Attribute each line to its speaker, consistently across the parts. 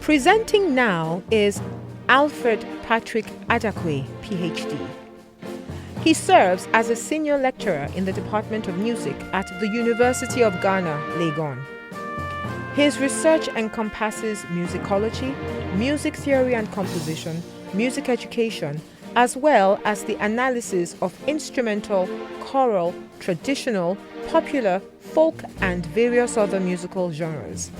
Speaker 1: Presenting now is Alfred Patrick Addaquay, PhD. He serves as a senior lecturer in the Department of Music at the University of Ghana, Legon. His research encompasses musicology, music theory and composition, music education, as well as the analysis of instrumental, choral, traditional, popular, folk, and various other musical genres.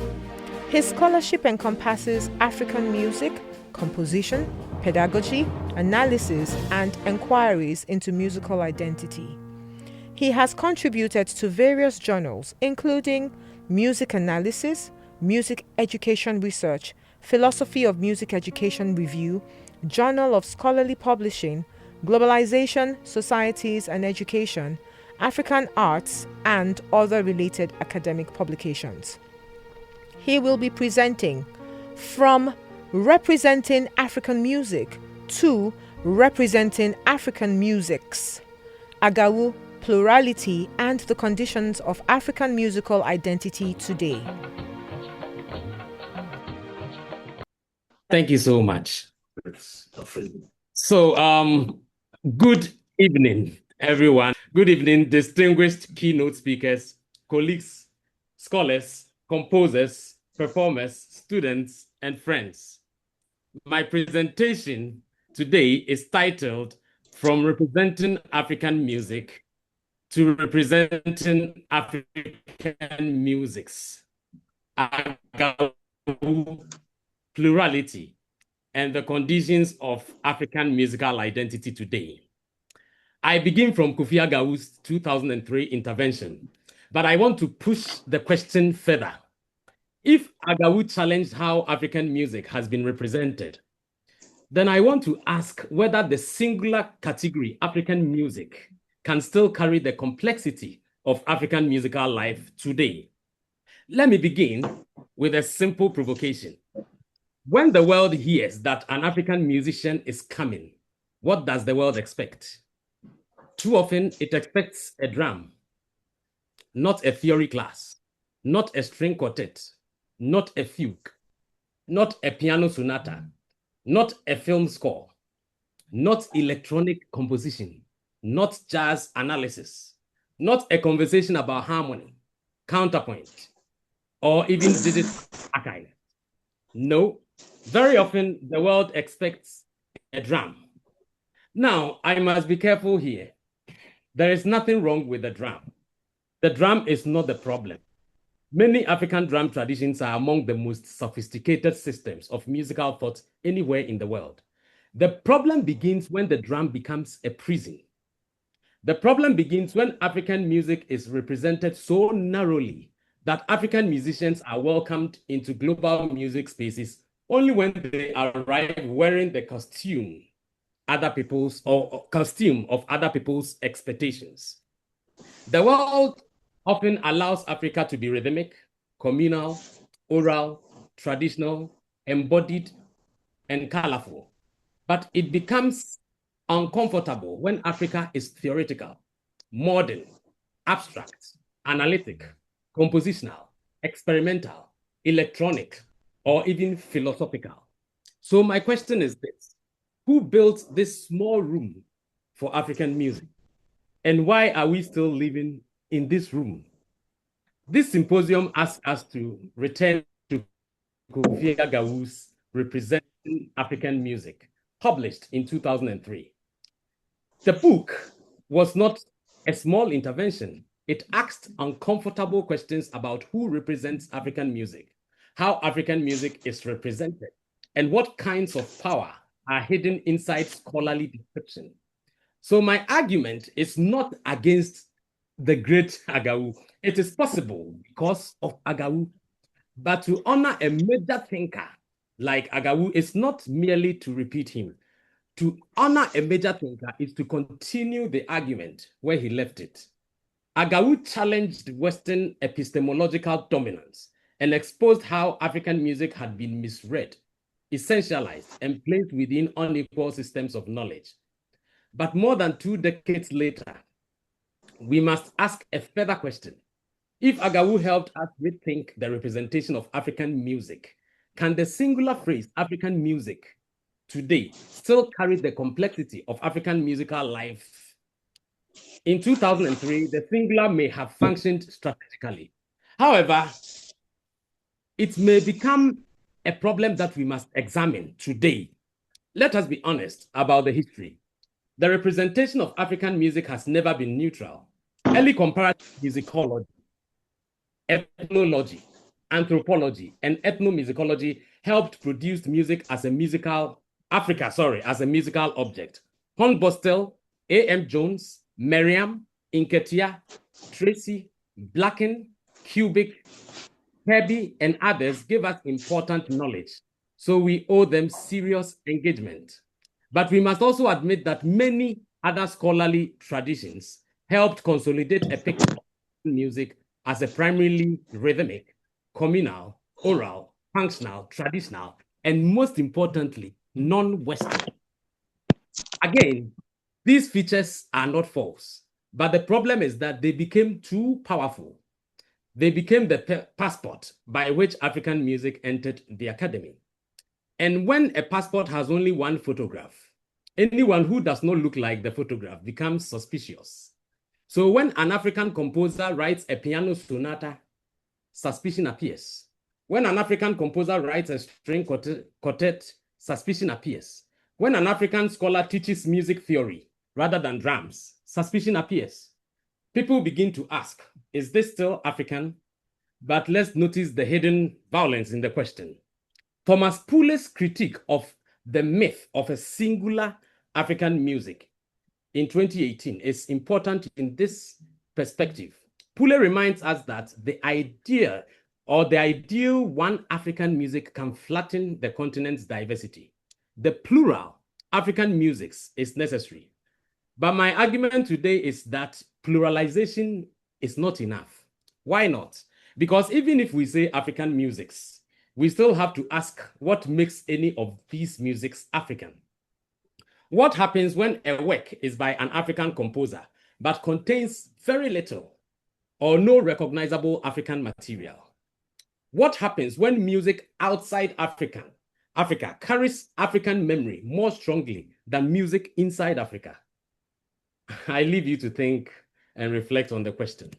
Speaker 1: His scholarship encompasses African music, composition, pedagogy, analysis, and enquiries into musical identity. He has contributed to various journals, including Music Analysis, Music Education Research, Philosophy of Music Education Review, Journal of Scholarly Publishing, Globalization, Societies and Education, African Arts, and other related academic publications. He will be presenting from Representing African Music to Representing African Musics, Agawu, Plurality, and the Conditions of African Musical Identity Today.
Speaker 2: Thank you so much. So, good evening, everyone. Good evening, distinguished keynote speakers, colleagues, scholars, composers, performers, students, and friends. My presentation today is titled From Representing African Music to Representing African Musics, Agawu, Plurality, and the Conditions of African Musical Identity Today. I begin from Kofi Agawu's 2003 intervention, but I want to push the question further. If Agawu challenged how African music has been represented, then I want to ask whether the singular category African music can still carry the complexity of African musical life today. Let me begin with a simple provocation. When the world hears that an African musician is coming, what does the world expect? Too often, it expects a drum, not a theory class, not a string quartet, not a fugue, not a piano sonata, not a film score, not electronic composition, not jazz analysis, not a conversation about harmony, counterpoint, or even digital archive. No, very often the world expects a drum. Now, I must be careful here. There is nothing wrong with the drum. The drum is not the problem. Many African drum traditions are among the most sophisticated systems of musical thought anywhere in the world. The problem begins when the drum becomes a prison. The problem begins when African music is represented so narrowly that African musicians are welcomed into global music spaces only when they arrive wearing the costume of other people's expectations. The world often allows Africa to be rhythmic, communal, oral, traditional, embodied, and colorful. But it becomes uncomfortable when Africa is theoretical, modern, abstract, analytic, compositional, experimental, electronic, or even philosophical. So my question is this: who built this small room for African music? And why are we still living in this room? This symposium asks us to return to Kofi Agawu's Representing African Music, published in 2003. The book was not a small intervention. It asked uncomfortable questions about who represents African music, how African music is represented, and what kinds of power are hidden inside scholarly description. So my argument is not against the great Agawu. It is possible because of Agawu, but to honor a major thinker like Agawu is not merely to repeat him. To honor a major thinker is to continue the argument where he left it. Agawu challenged Western epistemological dominance and exposed how African music had been misread, essentialized, and placed within unequal systems of knowledge. But more than 2 decades later, we must ask a further question. If Agawu helped us rethink the representation of African music, can the singular phrase African music today still carry the complexity of African musical life? In 2003, the singular may have functioned strategically. However, it may become a problem that we must examine today. Let us be honest about the history. The representation of African music has never been neutral. Early comparative musicology, ethnology, anthropology, and ethnomusicology helped produce music as a musical object. Hornbostel, A.M. Jones, Merriam, Inketia, Tracy, Blacken, Cubic, Kirby, and others gave us important knowledge, so we owe them serious engagement. But we must also admit that many other scholarly traditions helped consolidate a picture of music as a primarily rhythmic, communal, oral, functional, traditional, and most importantly, non-Western. Again, these features are not false, but the problem is that they became too powerful. They became the passport by which African music entered the academy. And when a passport has only one photograph, anyone who does not look like the photograph becomes suspicious. So when an African composer writes a piano sonata, suspicion appears. When an African composer writes a string quartet, suspicion appears. When an African scholar teaches music theory rather than drums, suspicion appears. People begin to ask, is this still African? But let's notice the hidden violence in the question. Thomas Poulet's critique of the myth of a singular African music in 2018 is important in this perspective. Poulet reminds us that the idea or the ideal one African music can flatten the continent's diversity. The plural African musics is necessary. But my argument today is that pluralization is not enough. Why not? Because even if we say African musics, we still have to ask what makes any of these musics African. What happens when a work is by an African composer but contains very little or no recognizable African material? What happens when music outside Africa carries African memory more strongly than music inside Africa? I leave you to think and reflect on the question.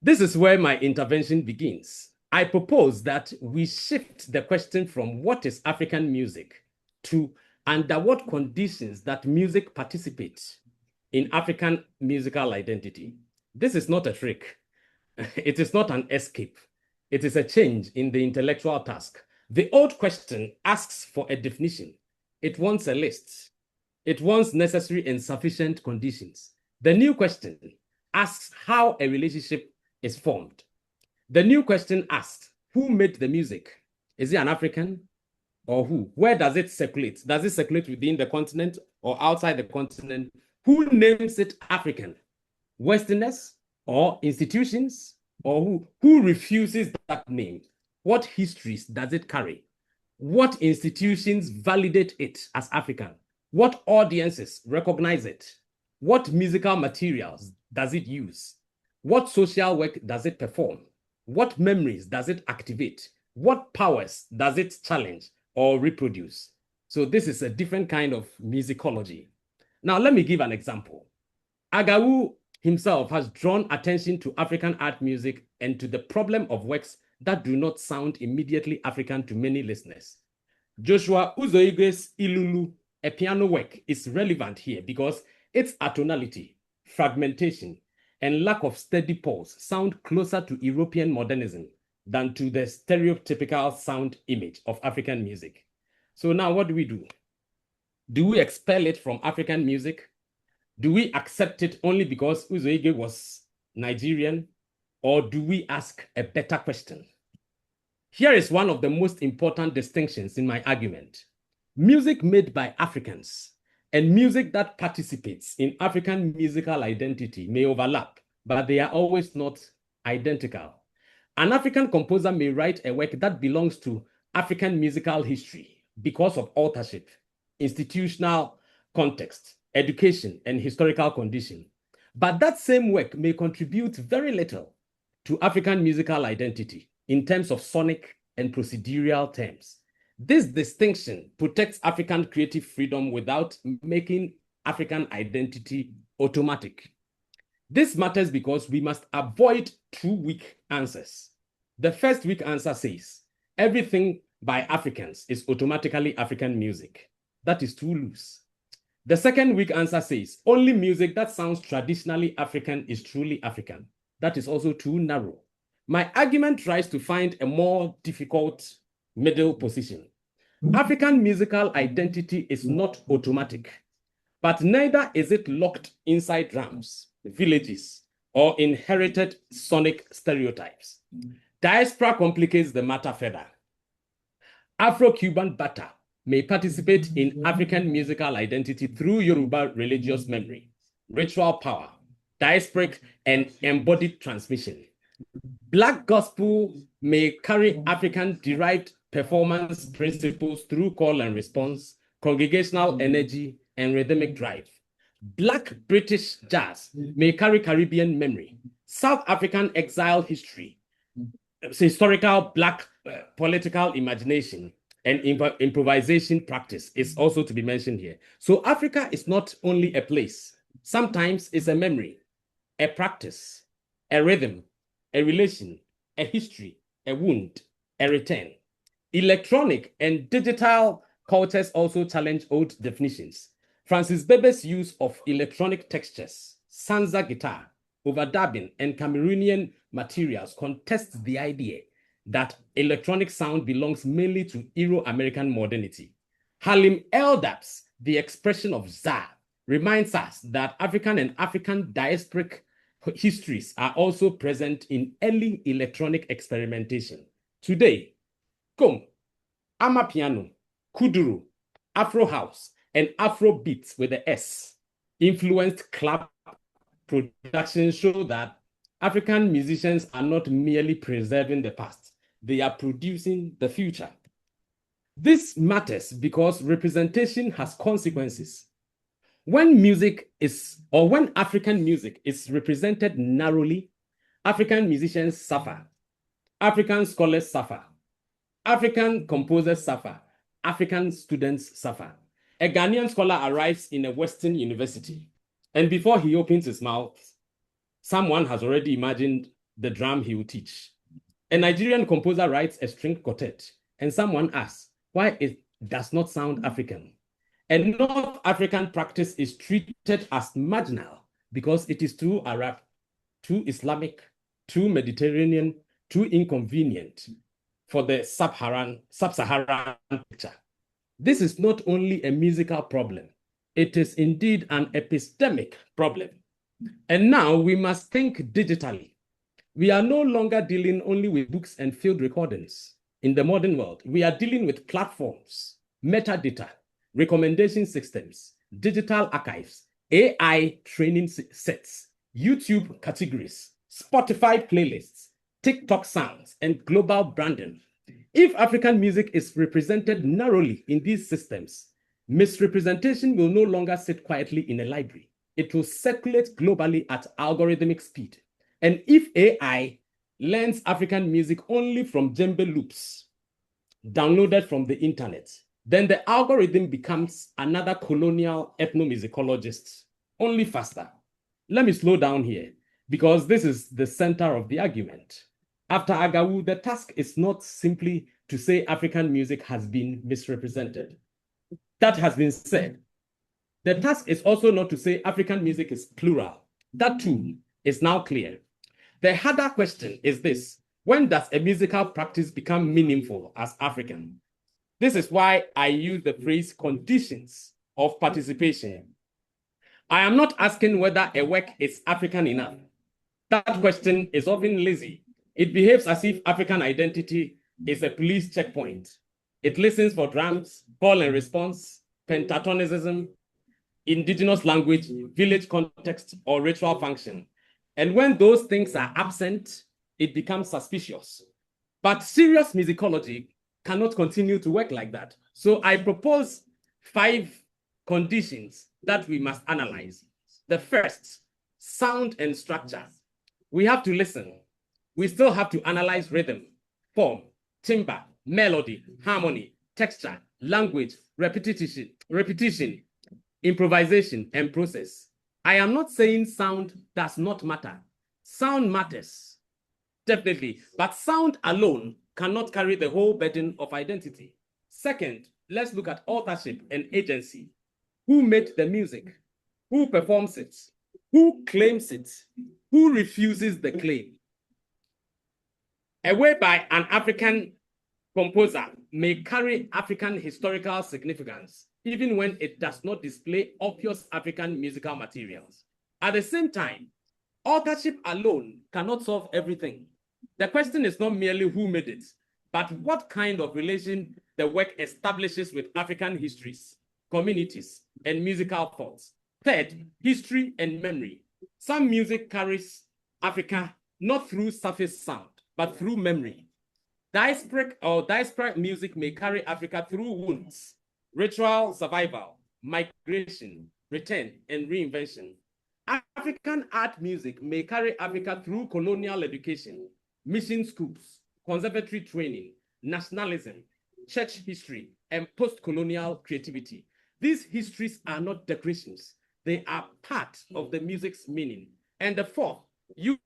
Speaker 2: This is where my intervention begins. I propose that we shift the question from what is African music to under what conditions that music participates in African musical identity. This is not a trick. It is not an escape. It is a change in the intellectual task. The old question asks for a definition. It wants a list. It wants necessary and sufficient conditions. The new question asks how a relationship is formed. The new question asks, who made the music? Is it an African or who? Where does it circulate? Does it circulate within the continent or outside the continent? Who names it African? Westerners or institutions? Or who? Who refuses that name? What histories does it carry? What institutions validate it as African? What audiences recognize it? What musical materials does it use? What social work does it perform? What memories does it activate? What powers does it challenge or reproduce? So this is a different kind of musicology. Now, let me give an example. Agawu himself has drawn attention to African art music and to the problem of works that do not sound immediately African to many listeners. Joshua Uzoigwe's Ilulu, a piano work, is relevant here because its atonality, fragmentation, and lack of steady pulse sound closer to European modernism than to the stereotypical sound image of African music. So now what do? Do we expel it from African music? Do we accept it only because Uzoigwe was Nigerian? Or do we ask a better question? Here is one of the most important distinctions in my argument. Music made by Africans and music that participates in African musical identity may overlap, but they are always not identical. An African composer may write a work that belongs to African musical history because of authorship, institutional context, education, and historical condition. But that same work may contribute very little to African musical identity in terms of sonic and procedural terms. This distinction protects African creative freedom without making African identity automatic. This matters because we must avoid two weak answers. The first weak answer says, everything by Africans is automatically African music. That is too loose. The second weak answer says, only music that sounds traditionally African is truly African. That is also too narrow. My argument tries to find a more difficult middle position. African musical identity is not automatic, but neither is it locked inside drums, villages, or inherited sonic stereotypes. Diaspora complicates the matter further. Afro-Cuban Bata may participate in African musical identity through Yoruba religious memory, ritual power, diasporic and embodied transmission. Black gospel may carry African-derived performance principles through call and response, congregational energy, and rhythmic drive. Black British jazz may carry Caribbean memory, South African exile history, historical Black political imagination, and improvisation practice is also to be mentioned here. So Africa is not only a place. Sometimes it's a memory, a practice, a rhythm, a relation, a history, a wound, a return. Electronic and digital cultures also challenge old definitions. Francis Bebe's use of electronic textures, Sansa guitar, overdubbing, and Cameroonian materials contests the idea that electronic sound belongs mainly to Euro-American modernity. Halim Eldab's The Expression of Za reminds us that African and African diasporic histories are also present in early electronic experimentation. Today, Kom, Amapiano, Kuduro, Afro House, and Afro Beats with the S influenced club production show that African musicians are not merely preserving the past, they are producing the future. This matters because representation has consequences. When African music is represented narrowly, African musicians suffer, African scholars suffer, African composers suffer, African students suffer. A Ghanaian scholar arrives in a Western university, and before he opens his mouth, someone has already imagined the drum he will teach. A Nigerian composer writes a string quartet, and someone asks why it does not sound African. A North African practice is treated as marginal because it is too Arab, too Islamic, too Mediterranean, too inconvenient for the sub-Saharan picture. This is not only a musical problem, it is indeed an epistemic problem. And now we must think digitally. We are no longer dealing only with books and field recordings. In the modern world, we are dealing with platforms, metadata, recommendation systems, digital archives, AI training sets, YouTube categories, Spotify playlists, TikTok sounds, and global branding. If African music is represented narrowly in these systems, misrepresentation will no longer sit quietly in a library. It will circulate globally at algorithmic speed. And if AI learns African music only from djembe loops downloaded from the internet, then the algorithm becomes another colonial ethnomusicologist, only faster. Let me slow down here, because this is the center of the argument. After Agawu, the task is not simply to say African music has been misrepresented. That has been said. The task is also not to say African music is plural. That too is now clear. The harder question is this: when does a musical practice become meaningful as African? This is why I use the phrase conditions of participation. I am not asking whether a work is African enough. That question is often lazy. It behaves as if African identity is a police checkpoint. It listens for drums, call and response, pentatonicism, indigenous language, village context, or ritual function. And when those things are absent, it becomes suspicious. But serious musicology cannot continue to work like that. So I propose 5 conditions that we must analyze. The first, sound and structure. We have to listen. We still have to analyze rhythm, form, timbre, melody, harmony, texture, language, repetition, improvisation, and process. I am not saying sound does not matter. Sound matters, definitely, but sound alone cannot carry the whole burden of identity. Second, let's look at authorship and agency. Who made the music? Who performs it? Who claims it? Who refuses the claim? A work by an African composer may carry African historical significance, even when it does not display obvious African musical materials. At the same time, authorship alone cannot solve everything. The question is not merely who made it, but what kind of relation the work establishes with African histories, communities, and musical thoughts. Third, history and memory. Some music carries Africa not through surface sound, but through memory. Diaspora music may carry Africa through wounds, ritual survival, migration, return, and reinvention. African art music may carry Africa through colonial education, mission schools, conservatory training, nationalism, church history, and post-colonial creativity. These histories are not decorations. They are part of the music's meaning. And the fourth, use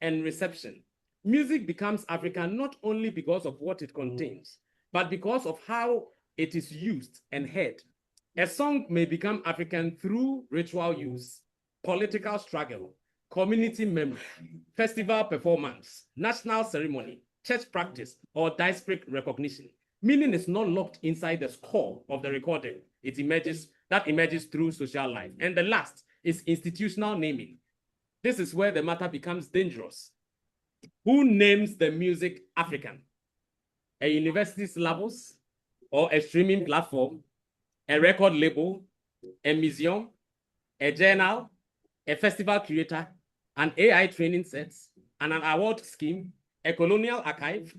Speaker 2: and reception. Music becomes African not only because of what it contains, but because of how it is used and heard. A song may become African through ritual use, political struggle, community memory, festival performance, national ceremony, church practice, or diasporic recognition. Meaning is not locked inside the score of the recording. It emerges through social life. And the last is institutional naming. This is where the matter becomes dangerous. Who names the music African? A university syllabus, or a streaming platform, a record label, a museum, a journal, a festival curator, an AI training set, and an award scheme, a colonial archive?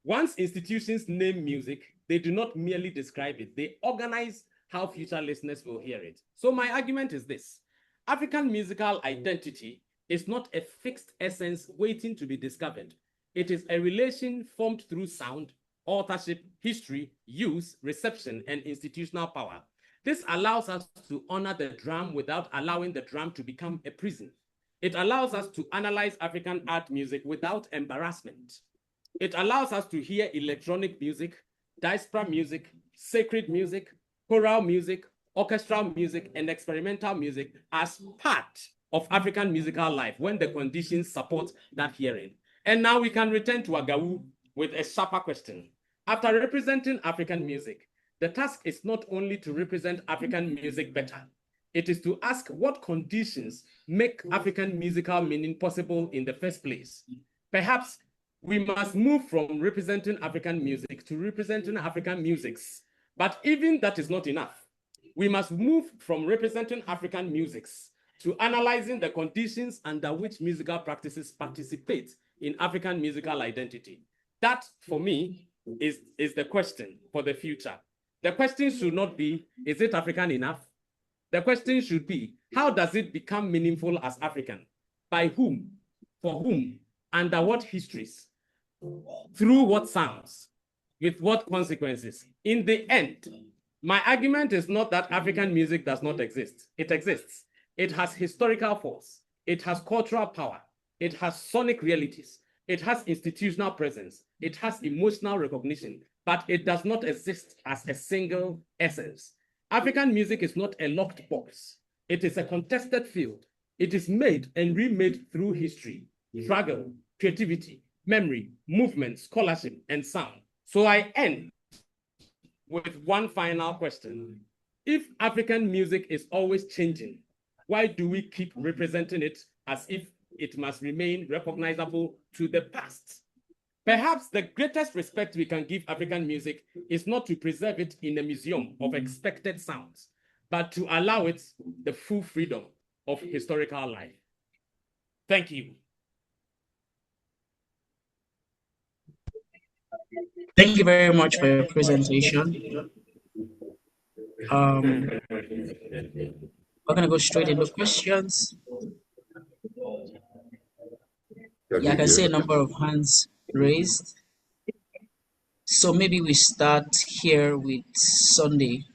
Speaker 2: Once institutions name music, they do not merely describe it, they organize how future listeners will hear it. So my argument is this: African musical identity is not a fixed essence waiting to be discovered. It is a relation formed through sound, authorship, history, use, reception, and institutional power. This allows us to honor the drum without allowing the drum to become a prison. It allows us to analyze African art music without embarrassment. It allows us to hear electronic music, diaspora music, sacred music, choral music, orchestral music, and experimental music as part of African musical life when the conditions support that hearing. And now we can return to Agawu with a sharper question. After representing African music, the task is not only to represent African music better, it is to ask what conditions make African musical meaning possible in the first place. Perhaps we must move from representing African music to representing African musics. But even that is not enough. We must move from representing African musics to analyzing the conditions under which musical practices participate in African musical identity. That, for me, is the question for the future. The question should not be, is it African enough? The question should be, how does it become meaningful as African? By whom? For whom? Under what histories? Through what sounds? With what consequences? In the end, my argument is not that African music does not exist. It exists. It has historical force. It has cultural power. It has sonic realities. It has institutional presence. It has emotional recognition, but it does not exist as a single essence. African music is not a locked box. It is a contested field. It is made and remade through history, struggle, creativity, memory, movement, scholarship, and sound. So I end with one final question. If African music is always changing, why do we keep representing it as if it must remain recognizable to the past? Perhaps the greatest respect we can give African music is not to preserve it in a museum of expected sounds, but to allow it the full freedom of historical life. Thank you.
Speaker 3: Thank you very much for your presentation. We're going to go straight into questions. Yeah, I can see a number of hands raised. So maybe we start here with Sunday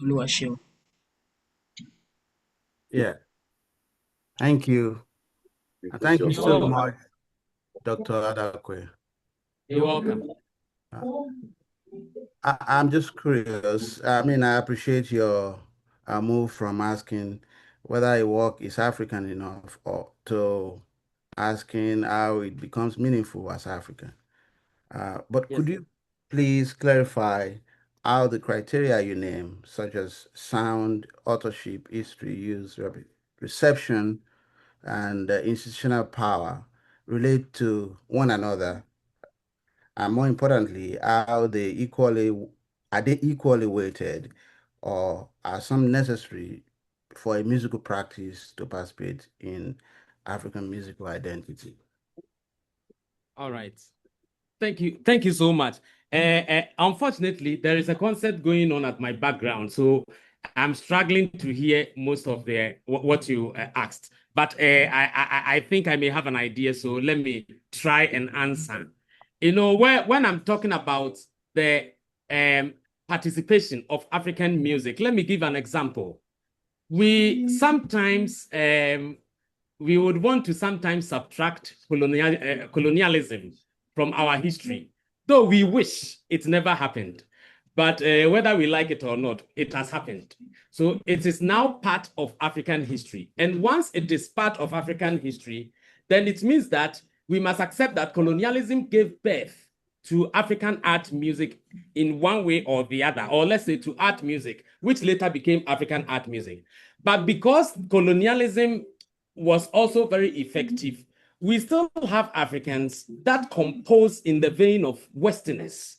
Speaker 3: Oluwashio.
Speaker 4: Yeah, thank you. And thank you
Speaker 2: You're
Speaker 4: so
Speaker 2: welcome.
Speaker 4: much, Dr. Addaquay.
Speaker 2: You're welcome.
Speaker 4: I'm just curious. I mean, I appreciate your move from asking whether a work is African enough or to asking how it becomes meaningful as African. But
Speaker 2: Yes,
Speaker 4: could
Speaker 2: sir.
Speaker 4: you please clarify how the criteria you name, such as sound, authorship, history, use, reception, and institutional power, relate to one another, and more importantly, how they equally are they equally weighted, or are some necessary for a musical practice to participate in African musical identity?
Speaker 2: All right. Thank you. Thank you so much. Unfortunately, there is a concert going on at my background, so I'm struggling to hear most of what you asked. But I think I may have an idea, so let me try and answer. You know, when I'm talking about the participation of African music, let me give an example. We sometimes we would want to sometimes subtract colonialism from our history, though we wish it never happened. But whether we like it or not, it has happened. So it is now part of African history. And once it is part of African history, then it means that we must accept that colonialism gave birth to African art music in one way or the other, or let's say to art music, which later became African art music. But because colonialism was also very effective, we still have Africans that compose in the vein of Westerners.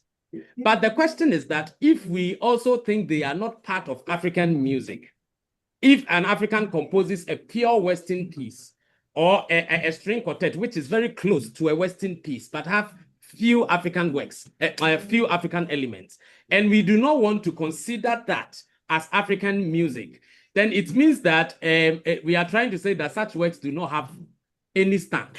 Speaker 2: But the question is that if we also think they are not part of African music, if an African composes a pure Western piece or a string quartet, which is very close to a Western piece, but have few African works, a few African elements, and we do not want to consider that as African music, then it means that we are trying to say that such works do not have any stand.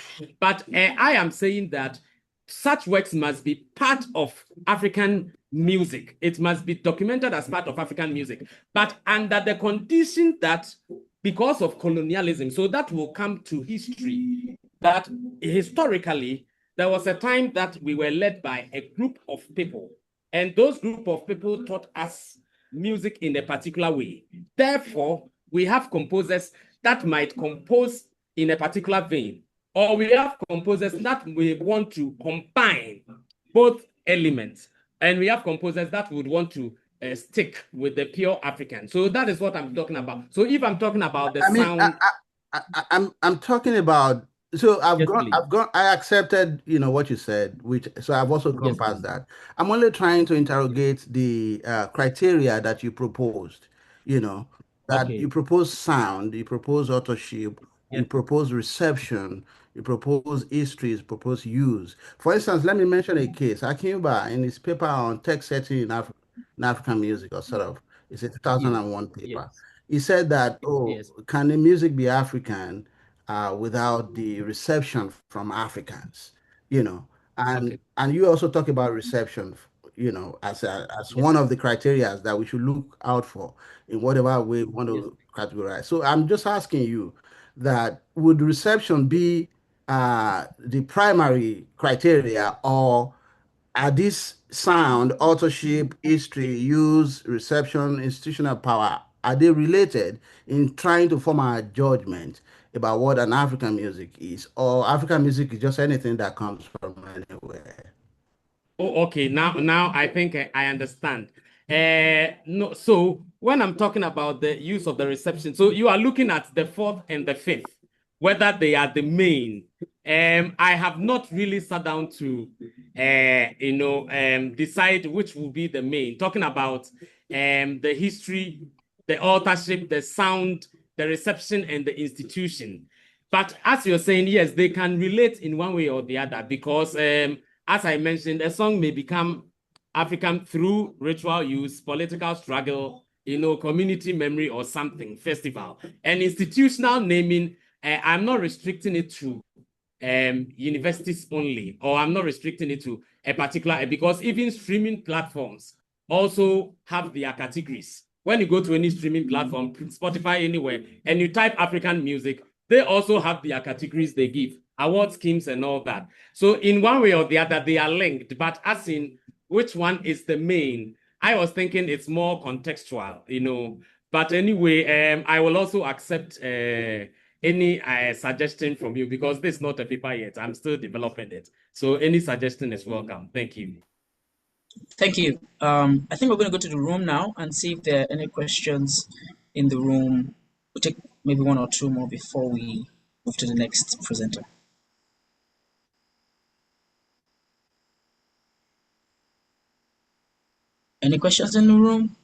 Speaker 2: But I am saying that such works must be part of African music. It must be documented as part of African music, but under the condition that because of colonialism, so that will come to history, that historically there was a time that we were led by a group of people, and those group of people taught us music in a particular way. Therefore, we have composers that might compose in a particular vein, or we have composers that we want to combine both elements, and we have composers that would want to stick with the pure African. So that is what I'm talking about. So if I'm talking about the
Speaker 4: I mean,
Speaker 2: sound,
Speaker 4: I'm talking about. So
Speaker 2: yes, please.
Speaker 4: I accepted, what you said, which, so I've also gone
Speaker 2: Yes,
Speaker 4: past
Speaker 2: please.
Speaker 4: that. I'm only trying to interrogate the criteria that you proposed, you know, that you
Speaker 2: Okay.
Speaker 4: propose sound, you propose authorship, you
Speaker 2: Yes.
Speaker 4: propose reception, you propose histories, propose use. For instance, let me mention a case. Akimba, in his paper on text setting in African music, or sort of, it's a
Speaker 2: Yes.
Speaker 4: 2001 paper.
Speaker 2: Yes.
Speaker 4: He said that, oh,
Speaker 2: Yes.
Speaker 4: can the music be African without the reception from Africans? You know,
Speaker 2: Okay.
Speaker 4: and you also talk about reception, as
Speaker 2: Yes.
Speaker 4: one of the criteria that we should look out for in whatever way we want
Speaker 2: Yes.
Speaker 4: to categorize. So I'm just asking you that would reception be the primary criteria, or are these sound, authorship, history, use, reception, institutional power, are they related in trying to form a judgment about what an African music is? Or African music is just anything that comes from anywhere?
Speaker 2: Oh, okay. Now I think I understand. No, so when I'm talking about the use of the reception, so you are looking at the fourth and the fifth, whether they are the main. I have not really sat down to, decide which will be the main. Talking about the history, the authorship, the sound, the reception, and the institution. But as you're saying, yes, they can relate in one way or the other because as I mentioned, a song may become African through ritual use, political struggle, community memory or something, festival. And institutional naming, I'm not restricting it to universities only, or I'm not restricting it to a particular, because even streaming platforms also have their categories. When you go to any streaming platform, Spotify, anywhere, and you type African music, they also have their categories they give, award schemes and all that. So in one way or the other, they are linked, but as in which one is the main, I was thinking it's more contextual, you know. But anyway, I will also accept any suggestion from you, because this is not a paper yet. I'm still developing it. So any suggestion is welcome. Thank you.
Speaker 3: Thank you. I think we're going to go to the room now and see if there are any questions in the room. We'll take maybe one or two more before we move to the next presenter. Any questions in the room?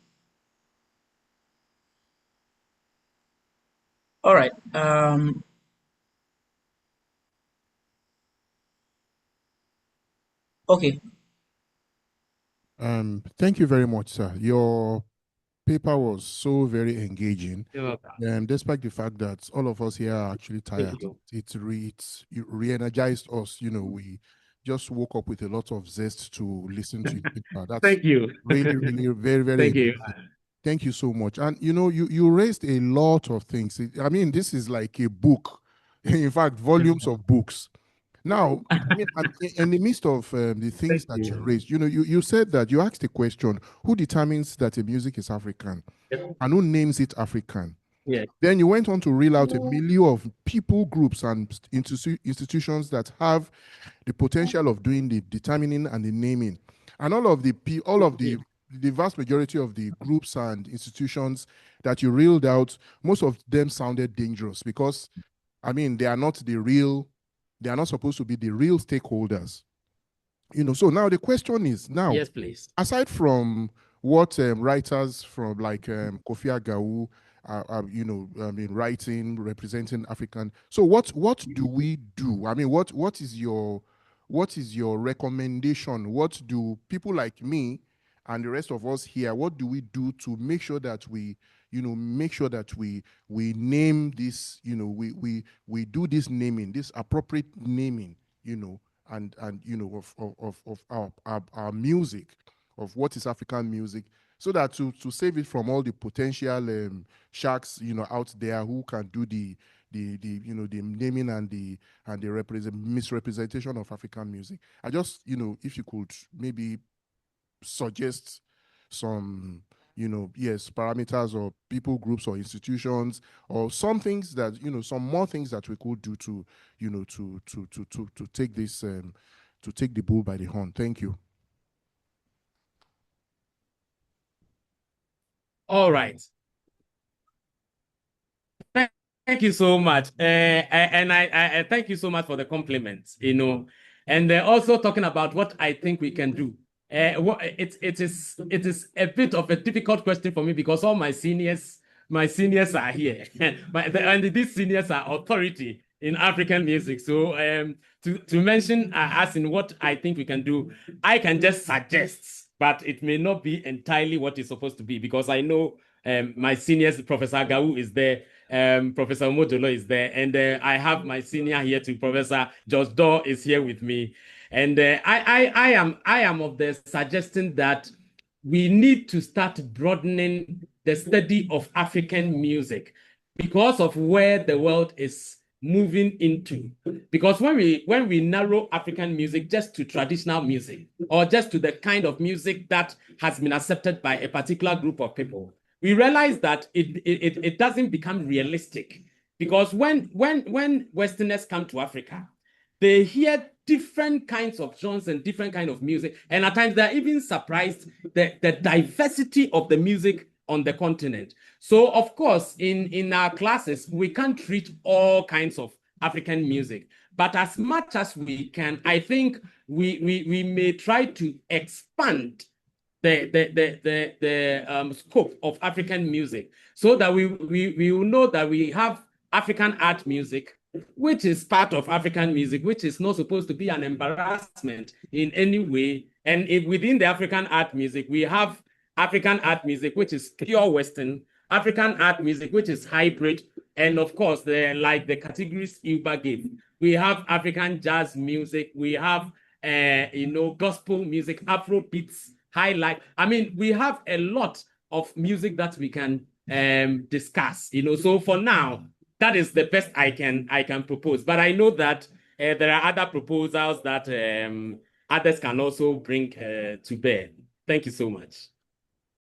Speaker 3: All right. Okay.
Speaker 5: Thank you very much, sir. Your paper was so very engaging.
Speaker 2: You're welcome.
Speaker 5: Despite the fact that all of us here are actually tired, it re-energized us. You know, we just woke up with a lot of zest to listen to it. That's
Speaker 2: Thank you.
Speaker 5: really, really very, very
Speaker 2: Thank you.
Speaker 5: Thank you so much. And you know, you raised a lot of things. I mean, this is like a book. In fact, volumes of books. Now, I mean, in the midst of the things that you raised, you know, you said that you asked the question, who determines that a music is African? And who names it African?
Speaker 2: Yeah.
Speaker 5: Then you went on to reel out a milieu of people, groups, and institutions that have the potential of doing the determining and the naming. And all of the vast majority of the groups and institutions that you reeled out, most of them sounded dangerous because, I mean, they are not supposed to be the real stakeholders. You know, so now the question is, now,
Speaker 2: yes, please.
Speaker 5: Aside from what writers from like Kofi Agawu you know, I mean, writing, representing African. So what do we do? I mean, what is your recommendation? What do people like me and the rest of us here, what do we do to make sure that we, you know, we name this, you know, we do this naming, this appropriate naming, you know, and you know, of our music, of what is African music, so that to save it from all the potential sharks, you know, out there who can do the you know, the naming and the misrepresentation of African music. I just, you know, if you could maybe suggest some, you know, yes, parameters or people groups or institutions or some things that, you know, some more things that we could do to, you know, to take this to take the bull by the horn. Thank you.
Speaker 2: All right. Thank you so much. And I thank you so much for the compliments, you know, and also talking about what I think we can do. It is a bit of a difficult question for me because all my seniors are here, and these seniors are authority in African music. So to mention as in what I think we can do, I can just suggest, but it may not be entirely what it's supposed to be, because I know my seniors, Professor Agawu is there, Professor Modolo is there, and I have my senior here too, Professor George Daw is here with me. And I am of the suggestion that we need to start broadening the study of African music because of where the world is moving into. Because when we narrow African music just to traditional music or just to the kind of music that has been accepted by a particular group of people, we realize that it doesn't become realistic. Because when Westerners come to Africa, they hear different kinds of genres and different kinds of music. And at times they're even surprised the diversity of the music on the continent. So of course, in our classes, we can't treat all kinds of African music. But as much as we can, I think we may try to expand the scope of African music so that we will know that we have African art music, which is part of African music, which is not supposed to be an embarrassment in any way. And within the African art music, we have African art music, which is pure Western, African art music, which is hybrid, and of course, like the categories Uber gave, we have African jazz music, we have gospel music, Afro beats, highlight. I mean, we have a lot of music that we can discuss. So for now, that is the best I can propose. But I know that there are other proposals that others can also bring to bear. Thank you so much.